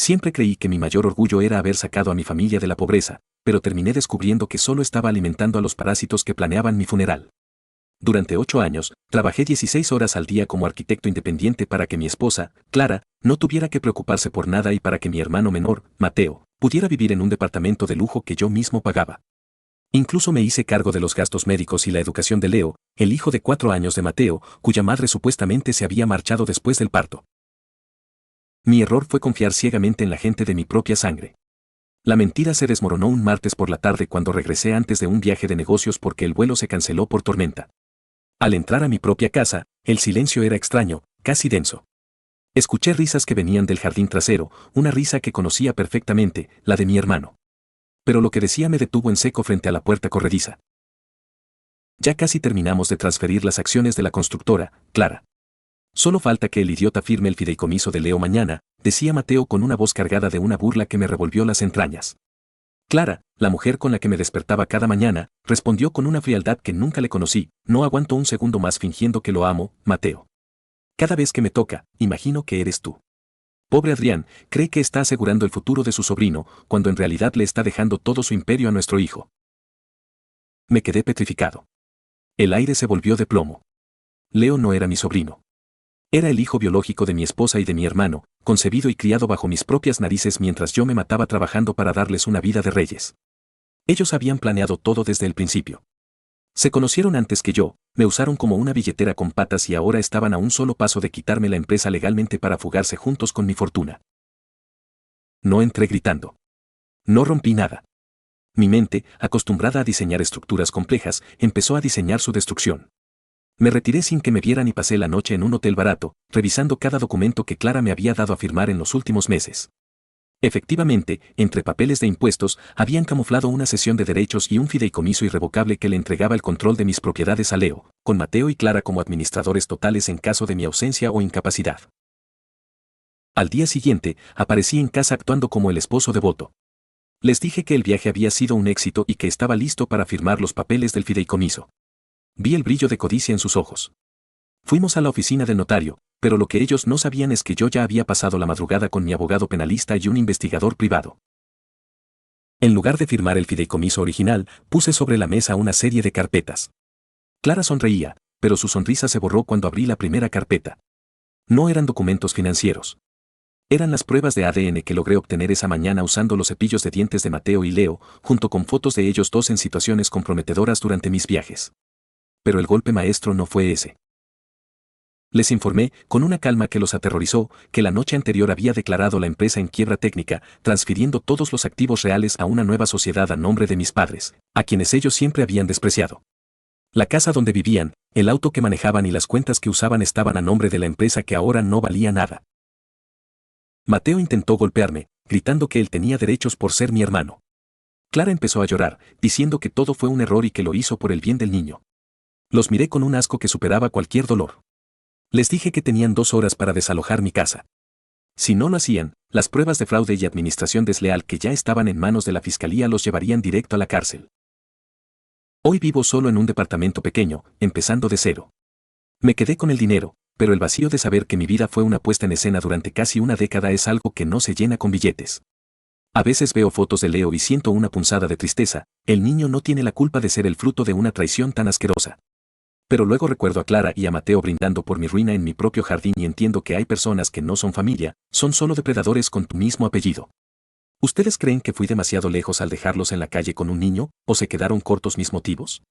Siempre creí que mi mayor orgullo era haber sacado a mi familia de la pobreza, pero terminé descubriendo que solo estaba alimentando a los parásitos que planeaban mi funeral. Durante 8 años, trabajé 16 horas al día como arquitecto independiente para que mi esposa, Clara, no tuviera que preocuparse por nada y para que mi hermano menor, Mateo, pudiera vivir en un departamento de lujo que yo mismo pagaba. Incluso me hice cargo de los gastos médicos y la educación de Leo, el hijo de 4 años de Mateo, cuya madre supuestamente se había marchado después del parto. Mi error fue confiar ciegamente en la gente de mi propia sangre. La mentira se desmoronó un martes por la tarde cuando regresé antes de un viaje de negocios porque el vuelo se canceló por tormenta. Al entrar a mi propia casa, el silencio era extraño, casi denso. Escuché risas que venían del jardín trasero, una risa que conocía perfectamente, la de mi hermano. Pero lo que decía me detuvo en seco frente a la puerta corrediza. Ya casi terminamos de transferir las acciones de la constructora, Clara. Solo falta que el idiota firme el fideicomiso de Leo mañana, decía Mateo con una voz cargada de una burla que me revolvió las entrañas. Clara, la mujer con la que me despertaba cada mañana, respondió con una frialdad que nunca le conocí: no aguanto un segundo más fingiendo que lo amo, Mateo. Cada vez que me toca, imagino que eres tú. Pobre Adrián, cree que está asegurando el futuro de su sobrino, cuando en realidad le está dejando todo su imperio a nuestro hijo. Me quedé petrificado. El aire se volvió de plomo. Leo no era mi sobrino. Era el hijo biológico de mi esposa y de mi hermano, concebido y criado bajo mis propias narices mientras yo me mataba trabajando para darles una vida de reyes. Ellos habían planeado todo desde el principio. Se conocieron antes que yo, me usaron como una billetera con patas y ahora estaban a un solo paso de quitarme la empresa legalmente para fugarse juntos con mi fortuna. No entré gritando. No rompí nada. Mi mente, acostumbrada a diseñar estructuras complejas, empezó a diseñar su destrucción. Me retiré sin que me vieran y pasé la noche en un hotel barato, revisando cada documento que Clara me había dado a firmar en los últimos meses. Efectivamente, entre papeles de impuestos, habían camuflado una cesión de derechos y un fideicomiso irrevocable que le entregaba el control de mis propiedades a Leo, con Mateo y Clara como administradores totales en caso de mi ausencia o incapacidad. Al día siguiente, aparecí en casa actuando como el esposo devoto. Les dije que el viaje había sido un éxito y que estaba listo para firmar los papeles del fideicomiso. Vi el brillo de codicia en sus ojos. Fuimos a la oficina del notario, pero lo que ellos no sabían es que yo ya había pasado la madrugada con mi abogado penalista y un investigador privado. En lugar de firmar el fideicomiso original, puse sobre la mesa una serie de carpetas. Clara sonreía, pero su sonrisa se borró cuando abrí la primera carpeta. No eran documentos financieros. Eran las pruebas de ADN que logré obtener esa mañana usando los cepillos de dientes de Mateo y Leo, junto con fotos de ellos dos en situaciones comprometedoras durante mis viajes. Pero el golpe maestro no fue ese. Les informé, con una calma que los aterrorizó, que la noche anterior había declarado la empresa en quiebra técnica, transfiriendo todos los activos reales a una nueva sociedad a nombre de mis padres, a quienes ellos siempre habían despreciado. La casa donde vivían, el auto que manejaban y las cuentas que usaban estaban a nombre de la empresa que ahora no valía nada. Mateo intentó golpearme, gritando que él tenía derechos por ser mi hermano. Clara empezó a llorar, diciendo que todo fue un error y que lo hizo por el bien del niño. Los miré con un asco que superaba cualquier dolor. Les dije que tenían 2 horas para desalojar mi casa. Si no lo hacían, las pruebas de fraude y administración desleal que ya estaban en manos de la fiscalía los llevarían directo a la cárcel. Hoy vivo solo en un departamento pequeño, empezando de cero. Me quedé con el dinero, pero el vacío de saber que mi vida fue una puesta en escena durante casi una década es algo que no se llena con billetes. A veces veo fotos de Leo y siento una punzada de tristeza. El niño no tiene la culpa de ser el fruto de una traición tan asquerosa. Pero luego recuerdo a Clara y a Mateo brindando por mi ruina en mi propio jardín y entiendo que hay personas que no son familia, son solo depredadores con tu mismo apellido. ¿Ustedes creen que fui demasiado lejos al dejarlos en la calle con un niño, o se quedaron cortos mis motivos?